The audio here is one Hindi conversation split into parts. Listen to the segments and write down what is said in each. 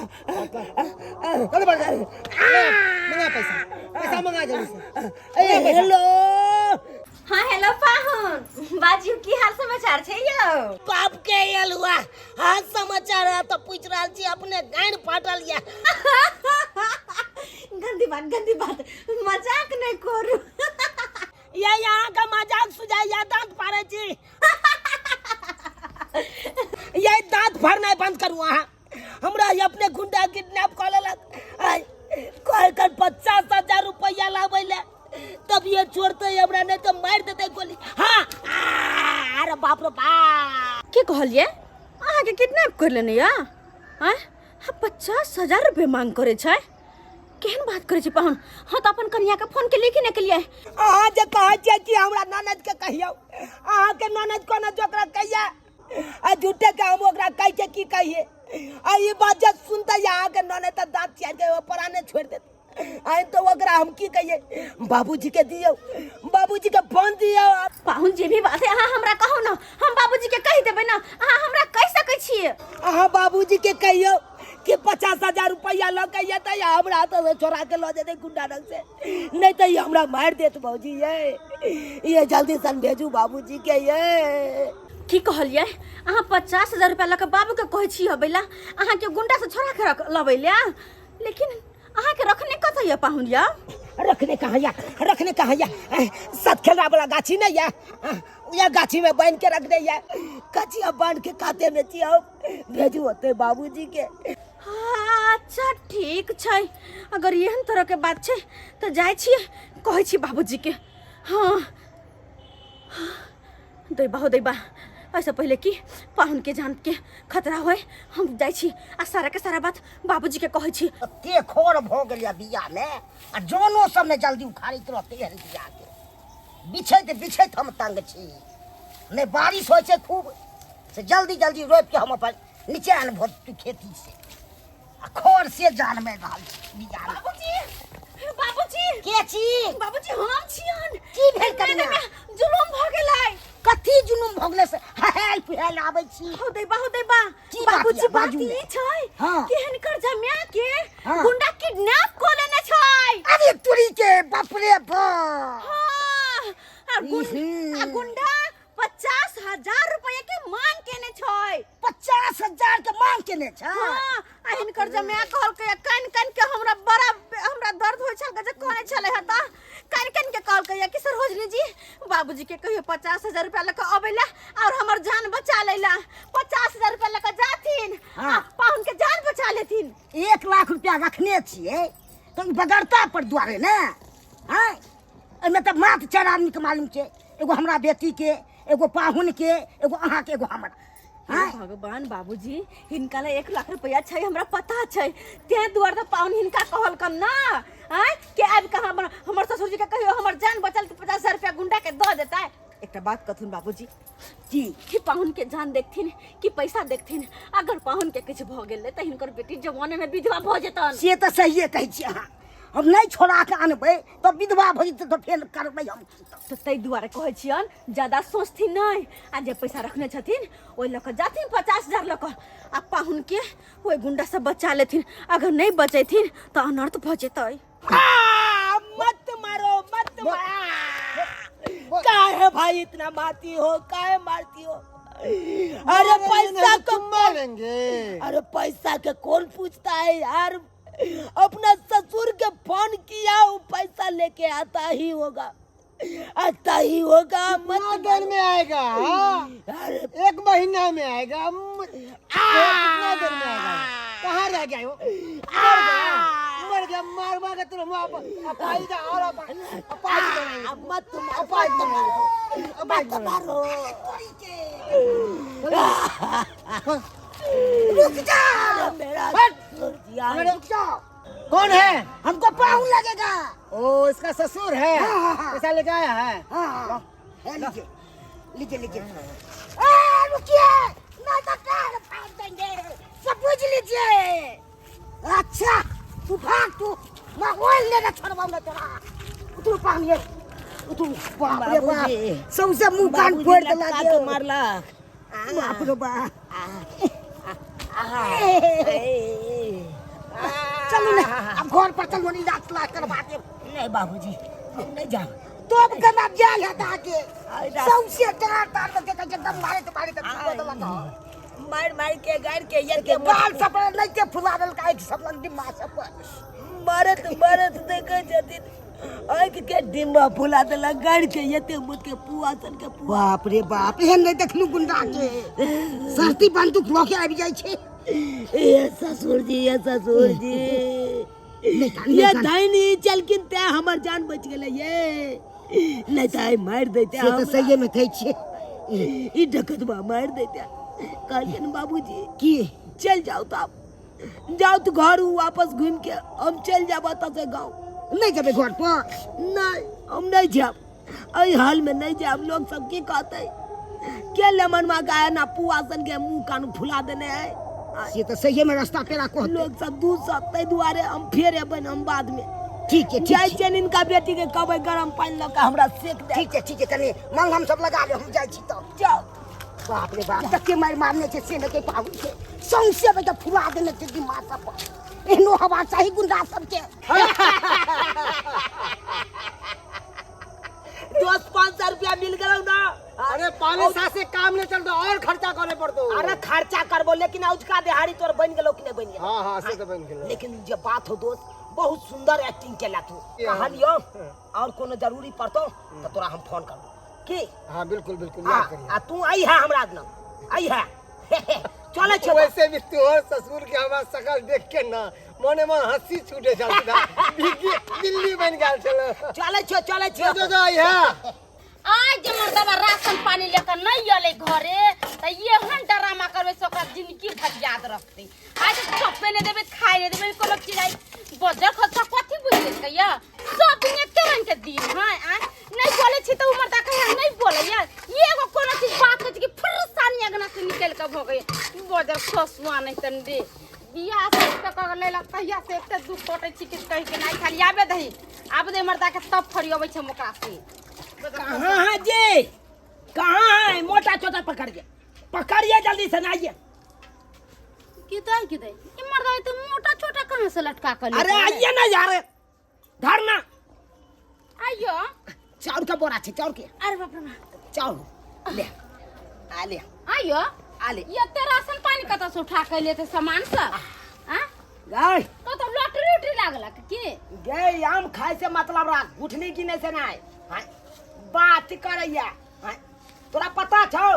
जल्दी बढ़ जा मंगा पैसा मंगा जल्दी से हेलो हाँ हेलो पाहुन बाजू की हाल समाचार छै यौ बाप के आयल हुआ हाल समाचार है तो पूछ रहा छी अपने गाड़ फाटल या गंदी बात मजाक नहीं करू ये यहाँ का मजाक सुझाई या दांत फाड़े छी ये दांत फाड़ना बंद करू अहाँ हमरा ये अपने गुंडा किडनैप कर लेलक कहकर 50,000 रुपया लाबै ले तब ये छोड़ते हमरा नहीं तो मार देते गोली हाँ अरे बाप रे बाप के कहलिए अहाँ के किडनैप कर लेने या हैं 50,000 रुपया मांग करे छै केहन बात करे छी पाहुन हाँ तो अपन कन्या के फोन के लेके ने के लिए अहाँ जे कहै छियै कि हमरा ननद के कहियो अहाँ के ननद कोना जोकरा कहिया आ झूठे के हम ओकरा कह के की कहिए आ ई बात जब सुनते अहाँ के ननद त दांत चियार के पराने छोड़ देते आई तो ओकरा हम की कहिए बाबूजी के दियो बाबूजी के फोन दियो पाहुन जे भी बात है अहाँ हमरा कहू ना हम बाबूजी के कहि देबै ना अहाँ हमरा कह सकै छियै अहाँ बाबूजी के कहियो कि 50,000 रुपया ल के ये त हमरा तो छोरा के ल जेते गुंडा रंग से नहीं तो हमरा मार देत बाबूजी ये जल्दी सन भेजू बाबूजी के ये की कहलिए अहाँ 50,000 रुपया ल के बाबू के कहै छी हबैला अहाँ के गुंडा से छोरा के लबै ले लेकिन अहाँ के रखने कतै या पाहुन या रखने कहाँ या सत खेलरा वाला गाछी नहीं या गाछी में बांध के रख दे या कचिया बांध के खाते में चिया भेजू होते बाबूजी के अच्छा ठीक छै अगर एहन तरह के बात छै तो जाय छी कहै छी बाबूजी के हाँ दैबा ऐसा पहले कि पाहुन के जान के खतरा होए हम जाय छी आ सारा के सारा बात बाबूजी के कहै छी ते खोर भ गेलिया बिया में आ जोनो सब ने जल्दी उखाड़ित रहते हन बिया के बिछैत हम तंग छी ने बारिश होय छै खूब से जल्दी रोप के हम अपन नीचे आन भोट खेती से आ खोर से जान में रहल छी बिया बाबूजी के छी बाबूजी हम छियन की भेल कनिया जुलुम भ गेलै कथी जुलुम भ गेलै से हेल्प आबै छी हो दैबा बाबूजी बात ई छै कि हिनकर जमिया के गुंडा किडनैप को लेने छै अरे तुरी के बाप रे बाप हां आ गुंडा 50,000 रुपया के मांग केने छै 50,000 के मांग केने छै हां आ हिनकर जमिया कहल के कान के हमरा दर्द होय छल जे कहने छले हता कान के कहल के कि सरोजनी जी बाबूजी के कहियो 50,000 रुपया लेके अबैला और हमर जान बचा लेला 50,000 रुपया लेके जाथिन पाहुन के जान बचा लेथिन 1 लाख रुपया रखने छिए तो ई बगरता पर द्वारे ने हां एमे त मात्र 4 आदमी के मालूम छै एगो हमरा बेटी के एगो पाहुन के एगो अहाँ के एगो हमर भगवान बाबूजी हिनका ले 1 लाख रुपया छै हमरा पता छै ते दुआर त पाहुन हिनका कहल कम ना के आब के हमर ससुर जी के कहियो हमर जान बचल के 50,000 रुपया गुंडा के द देता एकटा बात कथुन बाबूजी कि पाहुन के जान देखथिन कि पैसा देखथिन अगर पाहुन के किछ भ गेल त हिनकर बेटी जवाने में विधवा भ जेतन से त सहिए कहै छी अहाँ हम नहीं छोड़ा के आनबै तो विधवा भ जेतै तो फेर करबै हम तो तै दुआरे कहै छियन ज्यादा सोचथिन नहीं आ जे पैसा रखने छथिन ओइ ल के जाथिन 50,000 ल के आ पाहुन के ओइ गुंडा से बचा लेथिन अगर नहीं बचैथिन तो अनर्थ भ जेतै मत मारो काहे भाई इतना मारती हो काहे मारती हो अरे पैसा तो मारेंगे अरे पैसा के कौन पूछता है यार अपना ससुर के फोन किया वो पैसा लेके आता ही होगा मत देर में आएगा अरे 1 महीना में आएगा कितना देर में आएगा कहाँ रह गया वो मर गया मार के तुम अपाई जा और मत मारो रुक जा मेरा रुक जा कौन है हमको पाहुन लगेगा ओ इसका ससुर है पैसा लेके आया है लीजिए रुकिए मैं तो कार फाड़ देंगे सब पूछ लीजिए अच्छा तू भाग तू मैं ओल लेना छोड़वाऊंगा तेरा तू पानी तू बाप रे बाप सबसे मुंह कान फोड़ देला के मारला बाप रे बाप घर पर चल वनी रात लाख करवा दे। नहीं बाबूजी हम नहीं जा तो अब करना जेल है ताके सबसे तार के एकदम मारे तो लगा मार के गाड़ के ये के बाल सब नहीं के फुलावल का एक सब लंडी मां सब मारत देखे जति आँख के डिम्बा फुला देला गाड़ के ये मुद के पुआ सन के बाप रे बाप एहन नहीं देखलू गुंडा के सरती बंदूक लोके आबि जाय छे। ये ससुर जी ये दाइनी चलकिन ते हमर जान बच गेले ये नहीं ताई मार देते से तो सही में थे छे ई डकतबा मार देते कहलिन बाबूजी की चल जाओ तो आप जाओ तो घर वापस घूम के हम चल जाबा त से गांव नहीं जबे घर पर नहीं हम नहीं जाब आई हाल में नहीं जाब लोग सब की कहते के लेमन मा गाय ना पुआसन के मुंह कान फुला देने है ये तो सही में रास्ता पेरा को लोग सब दूध सत्ते दुआरे हम फेरे बन हम बाद में ठीक है चाय चैन इनका बेटी के कबे गरम पानी लगा हमरा सेक दे ठीक है तने मंग हम सब लगा दे हम जाई छी तो जाओ बाप रे बाप तक के मार मारने के से के पाऊ के सौंसे बेटा फुला देने के दिमाग सब एनो हवा चाही गुंडा सब के 10-5 रुपया मिल गयो ना। अरे पाले सासे काम नहीं चलता और खर्चा करे पड़तो। अरे खर्चा करबो लेकिन औजका दिहाड़ी तोर बन गेलो कि नहीं बन गेलो। हां से तो बन गेलो लेकिन जे बात हो दोस्त बहुत सुंदर एक्टिंग केला तू कहानियो और कोनो जरूरी पड़तो तो तोरा हम फोन करबो की। हां बिल्कुल याद करिए। आ तू आई है हमरा न आई है चले छे वैसे भी तू और ससुर के हमार शकल देख के ना मने में हंसी छूटे चलता दिल्ली बन गेल चलो चले छे जो आई है आज मर्दबा राशन पानी लेकर नहीं आले घरे त ये हम ड्रामा करबे सोकरा जिंदगी भर याद रखते। आज चप्पे ने देबे खाए ने देबे कोनो चीज आई बजर खर्चा कथि बुझे कहिया सब दिन एके रंग के दिन हां नहीं बोले छी त उमर तक नहीं बोले यार ये एगो कोनो चीज बात है कि फुरसानी अगना से निकल के भ गए बजर खसुआ नहीं तन दे बियाह से कर ले लगता या से एकटा दुख टोटे छी कि कहि के नहीं खाली आबे दही आब दे मर्दा के तब फरियोबै छै मोकरा से। कहाँ है जी कहाँ है मोटा छोटा पकड़िए जल्दी से आइए किधर ये मर्दा तो मोटा छोटा कहां से लटका कर अरे आइए ना यार धरना आइयो चाउर का बोरा छे चाउर के अरे बाप रे चाउर ले आ ले आइयो आ ले ये ते राशन पानी कत से उठा के लेते सामान सब हां गई तो लॉटरी लागला के गई आम खाए से मतलब राख उठनी की नहीं से नहीं हां बात करैया हां तोरा पता छौ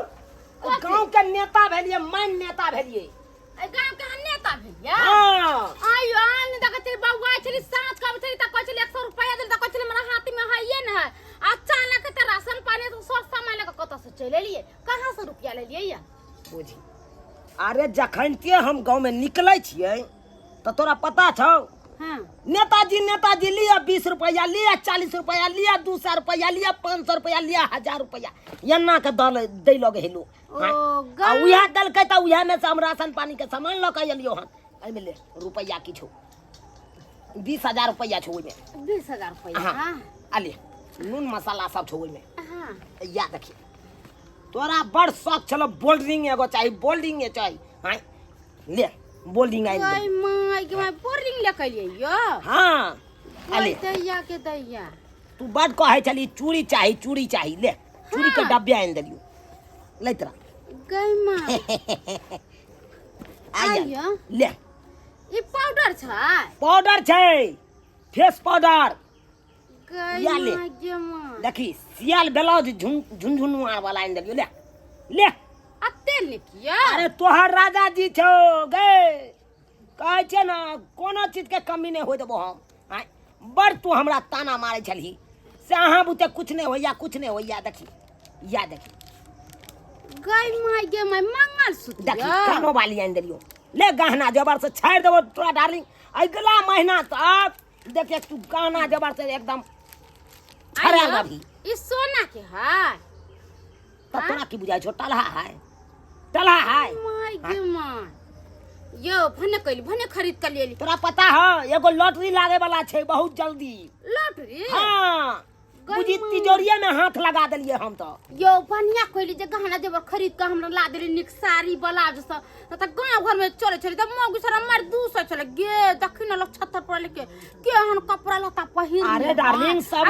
गांव के नेता भेलिए मैं नेता भेलिए ए गांव के नेता भेलिए हां आइयो आन देखा तेरे बाबू छली साथ का छली त कहली 100 रुपया दे त कहली मेरा हाथ में है ना अचानक त राशन पानी तो सस्ता माने का कत से चले लिए कहां से रुपया ले लिए या बुझी अरे जखनते हम गांव में निकलै छियै तो तोरा पता छौ हां नेताजी लिया 20 रुपया लिया 40 रुपया लिया 200 रुपया लिया 500 रुपया लिया 1000 रुपया एना के दे लगे हेलो आ उहा दल के त उहा में से हम राशन पानी के सामान ल के एलियो हन ए में ले रुपया की छौ 20000 रुपया छौ में 20000 रुपया हां आ ले नून मसाला सब छौ में हां या देखी तोरा बड़ शौक चलो बोल्डिंग एगो चाहिए बोल्डिंग चाहिए हां ले बोल्डिंग आई ओए माय के मैं बोर्डिंग ले के लिए यो हां अले दैया के दैया तू बड़ कहे चली चूड़ी चाहिए ले चूड़ी के डब्बे आन देलियो लैतरा गई मां आइयो ले ई पाउडर छै फेस पाउडर गई या ले। मां के मां देखी सियाल ब्लाउज झुनझुनुआ वाला आन देलियो ले अत्ते लिखिया अरे तोहर राजा जी छौ गे कहै छै ना कोनो चीज के कमी नहीं होय देबो हम बड़ तू हमरा ताना मारे छलही से अहाँ बुते कुछ नहीं होइया देखी या देखी गई मां के मैं मंगल सूत्र देखी कानो वाली आन देलियो ले गहना जबर से छाड़ देबो तोरा डार्लिंग अगला महीना तक देखे तू गहना जबर से एकदम छड़ा गभी ई सोना के है तब तोरा की बुझाइ छो टलहा है माय के मां यो भने खरीद कर लेली तोरा पता है एगो लॉटरी लागे वाला छै बहुत जल्दी लॉटरी हां बुझी तिजोरिया में हाथ लगा दिलिए हम तो। यो बढ़िया कोइली जे गहना जेवर खरीद के हमरा ला देली निक साड़ी ब्लाउज सब त गांव घर में चले चले त मौगी सर हमर 200 चले गे दखिन लोग छत्तर पर लेके केहन कपड़ा लता पहिर। अरे डार्लिंग सब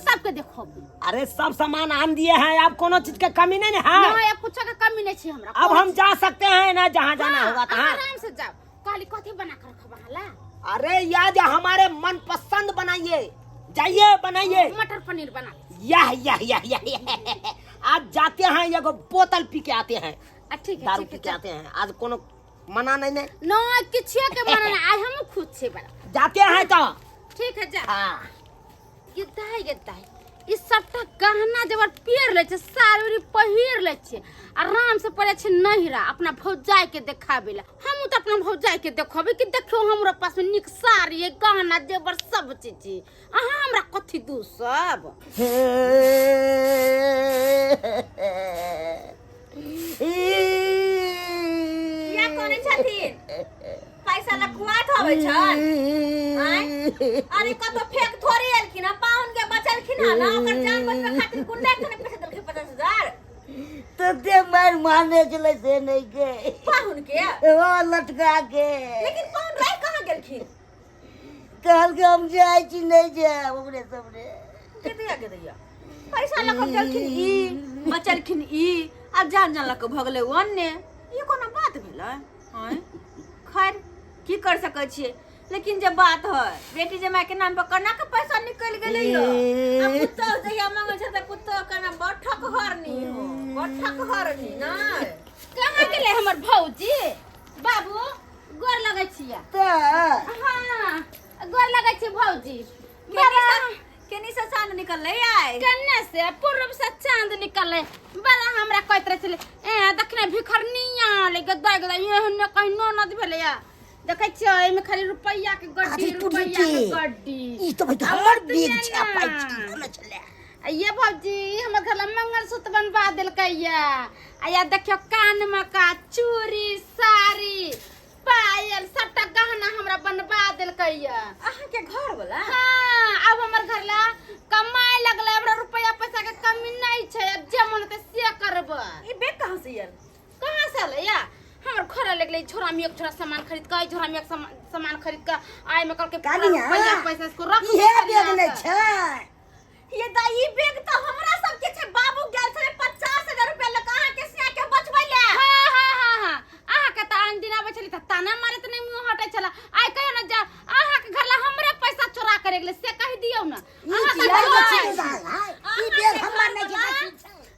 सबके देखो। अरे सब सामान आन दिए हैं, अब कोनो चीज के कमी नहीं है। नहीं कुछ का कमी नहीं छी हमरा। अब हम जा सकते हैं ना जहाँ जाना होगा तहाँ। आराम से जाओ। काली कथी बना कर रखबा हला? अरे याद हमारे मन पसंद बनाइए, जाइए बनाइए। मटर पनीर बना। यह आज जाते हैं, एगो बोतल पी के आते हैं। ठीक है दारू पी के आते हैं। आज कोनो मना नहीं ने ना किछे के मना नहीं। आज हम खुद से बना जाते हैं तो ठीक है जा। हाँ ये ई सबटा गहना जबर पेर ले छे साड़ी पहिर ले छे आराम से पड़े छे नहिरा अपना भौजाई के देखाबेला। हम तो अपना भौजाई के देखबे कि देखियो हमरा पास में निक साड़ी है गहना जेबर सब चीज। अहाँ हमरा कथि दू सब या कोने छथिन पैसा लखुआत होवे छन। अरे कतो फेक थोड़ी एलखिन पाउन के बचलखिन ना ओकर जान बचबे खातिर गुंडा के पैसा देलखिन 50,000 तो दे मार मारने चले से नहीं के पाउन के वो लटका के। लेकिन पाउन रह कहां गेलखिन? कहल के हम जाय छी नहीं जाय ओकरे सबरे के दैया पैसा लख गेलखिन ई बचलखिन ई आ जान जान लक भगले ओन्ने। ई कोनो बात भेलै? हैं खैर की कर सकै छियै, लेकिन जब बात है बेटी जमाई के नाम पर कना के पैसा निकल गेलै यो। अब कुत्ता जहिया मांगे छै त कुत्ता कना बठक हरनी हो बठक हरनी ना। कहां गेलै हमर भौजी? बाबू गोर लगै छियै। त हां गोर लगै छी भौजी। केनी से चांद निकलले आय? कन्ने से पूरब से चांद निकलले। बड़ा हमरा कहत रहे छले ए दखने भिखरनिया ले गदा गदा एहन कहीं ननद भेले या देखे छियो एमे खाली रुपैया के गड्डी रुपैया के गड्डी। ई तो भाई हमर बेग छै पाई छी चले। ये भौजी हमर घर मंगलसूत्र बनवा देलकै या। आ या देखियो कान में का चूड़ी साड़ी पायल सबटा गहना हमरा बनवा देलकै या। अहाँ के घर वाला? हां अब हमर घर ला कमाई लगले हमरा रुपया पैसा के कमी नहीं छै। अब जे मन ते से करब। ई बेग कहां से आयल? कहां से आले या? हमर घर लगले छोरा में एक छोरा सामान खरीद के छोरा में एक सामान खरीद के आय में कल के रुपया पैसा इसको रख ये बेग नहीं छै। ये दाई बेग तो हमरा सब के छै। बाबू गेल छले 50,000 रुपया ल कहां के सिया के बचबै ले। हां आहा के त आन दिन आबै छली त ताना मारे त नहीं मुंह हटै छला। आइ कहियो न जा आहा के घर ला हमरे पैसा चोरा करे गेले से कहि दियौ न। आहा के ई बेग हमर नहीं छै।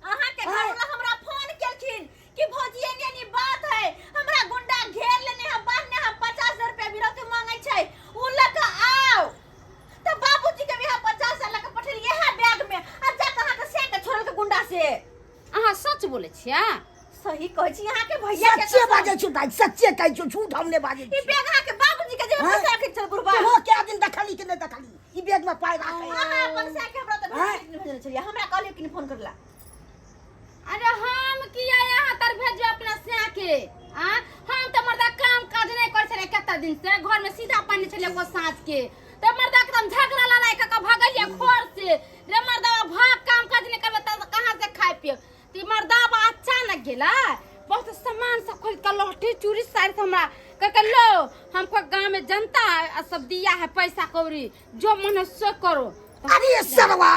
आहा के घर ला हमरा फोन केलखिन कि भौजी एनी बात है हमरा गुंडा घेर लेने है बांधने है 50,000 रुपया विरोध मांगे छै उ ल के आओ। त बाबूजी के भी 50,000 ल के पठेलिए है बैग में। आ जा कहां के से के छोड़ के गुंडा से। अहाँ सच बोले छियै? सही कहै छी अहाँ के भैया के सच्चे बाजे छु भाई सच्चे कहै छु झूठ हमने बाजे। ई बैग अहाँ के बाबूजी के जेब में रखे छल बुरबा। वो क्या दिन देखली कि नहीं देखली ई बैग में पाई राखे। अहाँ अपन से के हमरा त भेजने छलिए हमरा कहलिए कि फोन करला। अरे हम किया यहाँ तर भेजो अपना से के हम तो मर्दा काम काज नहीं कर छले कता दिन से घर में सीधा पानी छले को साँझ के त मर्दा एकदम झगड़ा लड़ाई का भागलिए घर से रे मर्दा भाग काम काज नहीं करबे त कहां से खाए पिए। ती मर्दा अचानक गेला बहुत सामान सब खरीद के लहठी चूड़ी साड़ी हमरा कह लो हमको गांव में जनता सब दिया है पैसा कौड़ी जो मन से करो। अरे सरवा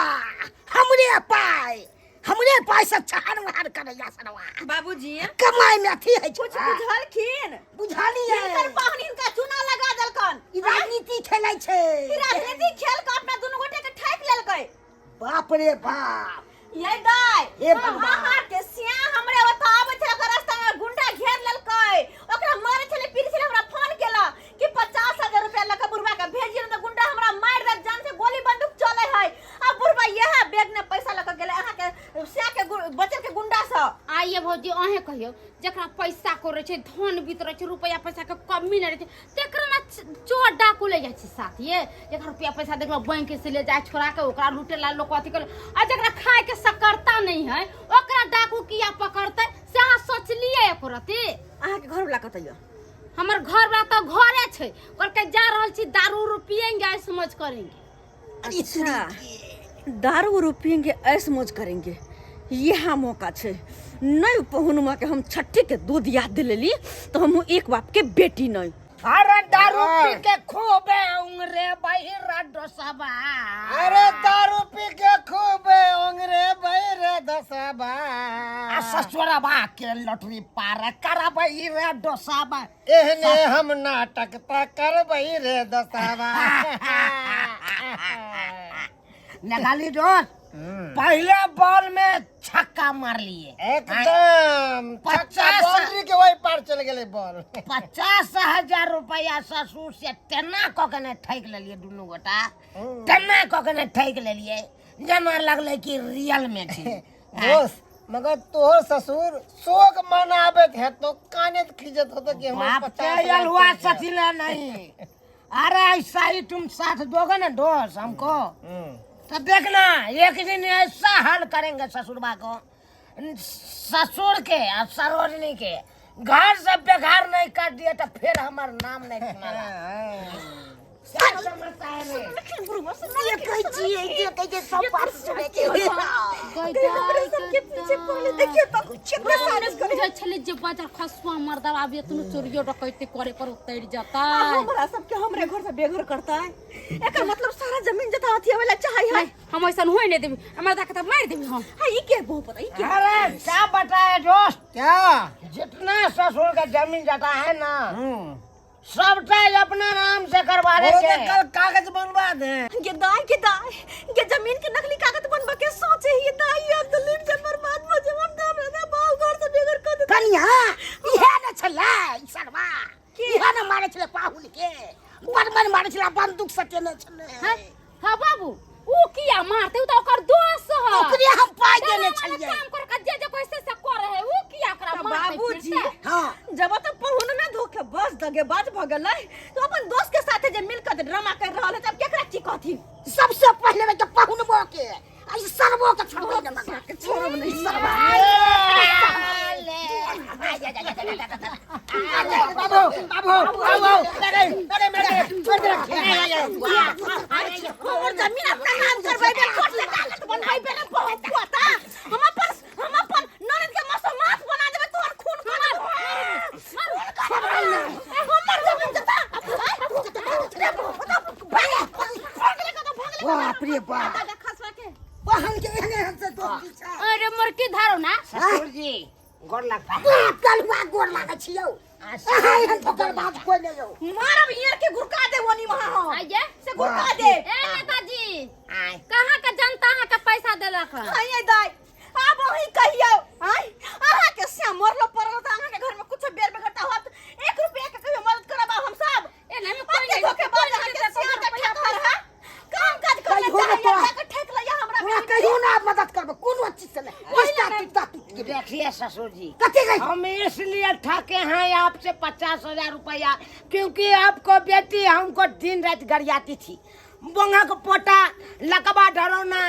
हमरे पैसा छहार वहार करैया सरवा। बाबूजी कमाई में अथी है कुछ बुझलखिन बुझाली है हिनकर पाहुनिन का चुना लगा देलकन। ई राजनीति खेलै छै। ई राजनीति खेल के अपना दुनु गोटे के ठाक लेलकै। बाप रे बाप ये दाई हे भगवान हां के सिया हमरे ओता आबै छले के रास्ता में गुंडा घेर लेलकै ओकरा मारे छले पीर छले हमरा फोन केला कि 50,000 रुपया लके बुरबा के भेजिए त गुंडा हमरा मार दे जान से गोली बंदूक चले है। अब बुरबा यह बैग में पैसा लके गेले अहाँ के सिया के बचल के गुंडा स आइए भौजी अहे कहियो जकरा पैसा करे छै धन बितरे छै रुपया पैसा के कमी न रहे छै तेकरा ना चोर डाकू ले जाय छै साथ ये जकरा रुपया पैसा देखलो बैंक से ले जाय छोरा के ओकरा लूटे ला लोग अथी कर आ जकरा खाए के सकरता नहीं है ओकरा डाकू किया पकड़ते से अहाँ सोचलिए एको रति। अहाँ के घर वाला कतइयो? हमर घर वाला तो घरे छै और के जा रहल छी दारू पिएंगे समझ करेंगे। अच्छा दारू उरू पियेंगे, ऐश मौज करेंगे, यह मौका छे। नहीं पहुनुमा के हम छठी के दूध याद दिलेली तो हम एक बाप के बेटी नहीं। अरे दारू पी के खूबे उंगरे बहिरा डोसाबा। अरे दारू पी के खूब ओंगरे बहिरे दसाबा। ससुरबा के लटरी पार कर बहिरा डोसाबा। एहने हम नाटक ता कर बहिरे दसाबा। निकाली दोस्त, पहले बॉल में छक्का मार लिए एकदम 50 बाउंड्री के वही पार चल गए बॉल। 50,000 रुपया ससुर से तेना कने ठैक लेलिए दुनू गोटा। तेना कने ठैक लेलिए जना लगले कि रियल में थी। दोस्त मगर तोहर ससुर शोक मनावे थे तो काने खिजत होता कि हम बाप के यलवा सचिले नहीं। अरे ऐसा ही तुम साथ दोगे ना दोस्त हमको, तो देखना एक दिन ऐसा हाल करेंगे ससुरबा को, ससुर के और सरोजनी के घर से बेघर नहीं कर दिए तो फिर हमारा नाम नहीं सुनाला। क्या समझता है रे? ये कही चाहिए, ये कही सब बात सुने के सबके पीछे पड़े। देखिए तो कितने सारे बुझे छले जे बाजार खसवा मर्दा आबे तनु चोरियो डकैती करे पर उतर जाता। हमरा सबके हमरे घर से बेघर करता है। एकर मतलब सारा जमीन जता अथी वाला चाहिए है। हम ऐसा होय नहीं देबी, हमरा दा के मार देबी हम। हां, ये के बहुत पता, ये के अरे क्या बताए दोस्त, क्या जितना ससुर का जमीन जाता है ना सबटा अपना नाम से करवा देंगे। कल कागज बनवा दे। ये जमीन के नकली कागज बनवा के सोचे ये दाई अब दलील से बर्बाद हो जवन काम रहना बाहु घर से बेघर कर दे। कनिया इहे न छला सरवा, इहे न मारे छले पाहुन के, बड़ मारे छला बंदूक सटे न छले। हां बाबू, ऊ किया मारते उ तो ओकर दोस्त ह। ओकरे हम पाई देने छलिए। काम कर के जे कैसे से करे है ऊ किया करा मारते। बाबूजी हां जब तो पहुन में धोखे बस दगे बाज भ गेलै तो अपन दोस्त के साथे जे मिलकर ड्रामा कर रहल है तब केकरा की कहथि। सबसे पहले में तो पाहुन बो के आई सरबो के छोड़ दे मगर के छोड़ब नहीं सरवा। बाबू अरे मेरे छोड़ दे। और जमीन अपना नाम करबै बे कोर्ट से कागज बनबै बे ना बहुत पता। हम अपन ननद के मासूमात बना देबे तोर खून खराब। हमर जमीन जता बाप रे बाप, खसवा के बहन के एने हमसे तो पीछा। अरे मरकी धारो ना ससुर जी गोर लगता है। कलवा गोर लागे छियो। आइ हम ठोकर बात कोई नहीं हो। मारब ईयर के गुरका दे वनी वहां हो आइए से गुरका दे। ए नेताजी, आइ कहां का जनता हां का पैसा देलक है? हाय दाई अब वही कहियो हाय आहा के से मरलो परलो त आहा के घर में कुछ बेर बेगरता होत 1 रुपया के कहियो मदद करबा हम सब। ए नहीं में कोई नहीं धोखे बाज आहा के से रुपया पर है काम काज कर ले कहियो ना चाहिए के ठेक लइया हमरा हमरा कहियो ना मदद करबो कोनो चीज से नहीं। पस्ता टिकता के देखिए ससुर जी कते गई हम इसलिए ठके हैं आपसे 50,000 रुपया, क्योंकि आपको बेटी हमको दिन रात गरियाती थी। बोंगा को पोटा लकबा डरौना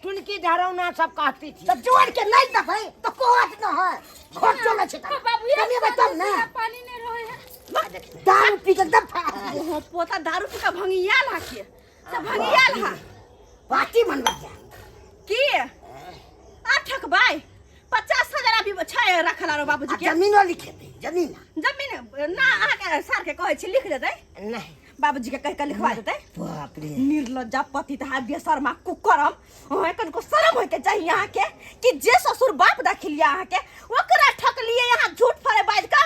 टुनकी डरौना सब कहती थी। तो जोड़ के नहीं ना भाई तो कोहत न है घर चले छै बाबू ये कमी बताओ ना। पानी नहीं रहे है। दारू पी के दफा ओहो पोता दारू पी का भंगिया ला के सब भंगिया ला पार्टी बनवा जा की आ ठकबाई 50,000 अभी छै रखला रो बाबूजी के जमीन लिखे दे जमीन ना आहा के सर के कहै छी लिख देतै नहीं। बाबूजी के कह के लिखवा देतै। बाप रे निर्लज्जा पति तहा बेशर्मा कुकरम ओए को शर्म होय के चाहिए यहाँ के कि जे ससुर बाप दाखिलिया यहाँ के ओकरा ठक लिए यहाँ झूठ फरे बाज का।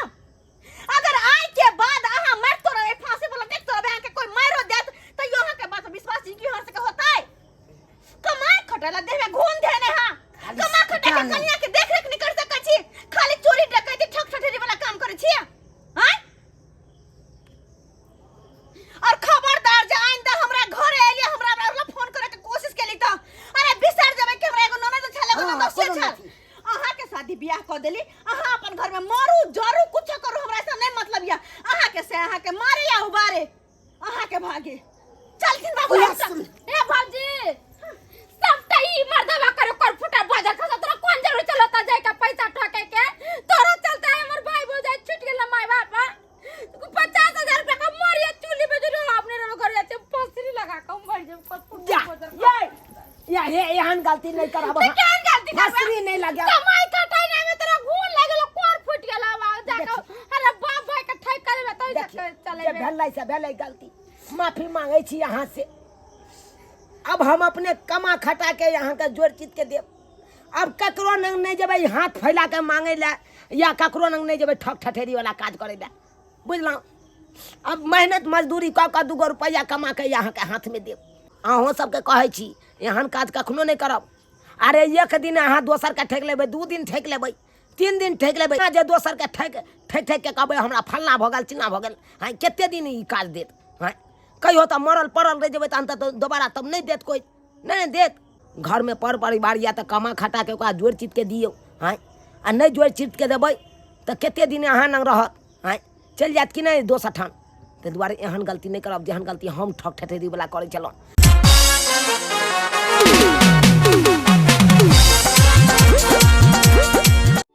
अगर आय के बाद अहाँ मर तो रहे फांसी वाला देख तो यहाँ के कोई मारो देत तो यहाँ के बात विश्वास जी की हर से होता है। कमाई खटला देह में घून देने हां कमा खटे के कन्या के देख रेख नहीं कर सकै छी, खाली चोरी डकैती ठक ठठेरी वाला काम करे छी। हां और खबरदार जे आइंदा हमरा घरे एलिए हमरा फोन करे के कोशिश केली त अरे बिसर जेबै कि हमरा एगो ननद छले एगो दोस्त छल। अहाँ के शादी बियाह क देली, अहाँ अपन घर में मरू जरू कुछ करू हमरा से नहीं मतलब या अहाँ के से अहाँ के मारे या उबारे अहाँ के भागे चलथिन बाबू। ए भौजी सबटा ई मर्दवा करे कर फुटा बाजार खसा तोरा कौन जरूर चलता जाय का पैसा ठके के तोरा चलता है। हमर भाई भौजाई छूट गेल माय बाप 50,000 रुपया का मरिया चूली पे जो आपने रो घर जाते फसरी लगा के मर जब जा बाजार या हे एहन गलती नहीं करब तो केहन गलती करबे? फसरी नहीं लगे कमाई कटाई ना में तेरा घून लागल कोर फुट गेला जाके अरे बाप भाई के ठैक करे में तो देखिए, चले जे भेलै से भेलै गलती माफी मांगे छी यहाँ से। अब हम अपने कमा खटा के यहाँ के जोड़ चीज के देब। अब ककरो नंग नहीं जेबै हाथ फैला के मांगे ला या ककरो नंग नहीं जेबै ठक ठठेरी वाला काज करे ला, बुझलहुँ। अब मेहनत मजदूरी कऽ कऽ 2 रुपया कमा के यहाँ के हाथ में देब। अहूँ सबके कहै छी एहन काज कखनो नहीं करब। अरे एक दिन अहाँ दोसर के ठेक लेबै, 2 दिन ठेक लेबै, 3 दिन ठेक लेबै, जे दोसर के ठेक ठेक के कहबै हमरा फलना भऽ गेल चिन्ना भऽ गेल, हाँ कते दिन ई काज देत? हाँ कहियो तऽ मरल पड़ल रह जेबै तहन तऽ दोबारा तब नहीं देत, कोई नहीं देत। घर में पर परिवार या तो कमा खटा के ओकरा जोड़ चीज के दियौ, हाँ आ नहीं जोड़ चीज के देबै तऽ कते दिन अहाँ लग रहत, हाँ चलि जायत कि नहीं दोसर ठाम। ताहि दुआरे एहन गलती नहीं करब जेहन गलती हम ठक ठठेरी वाला करै छलहुँ।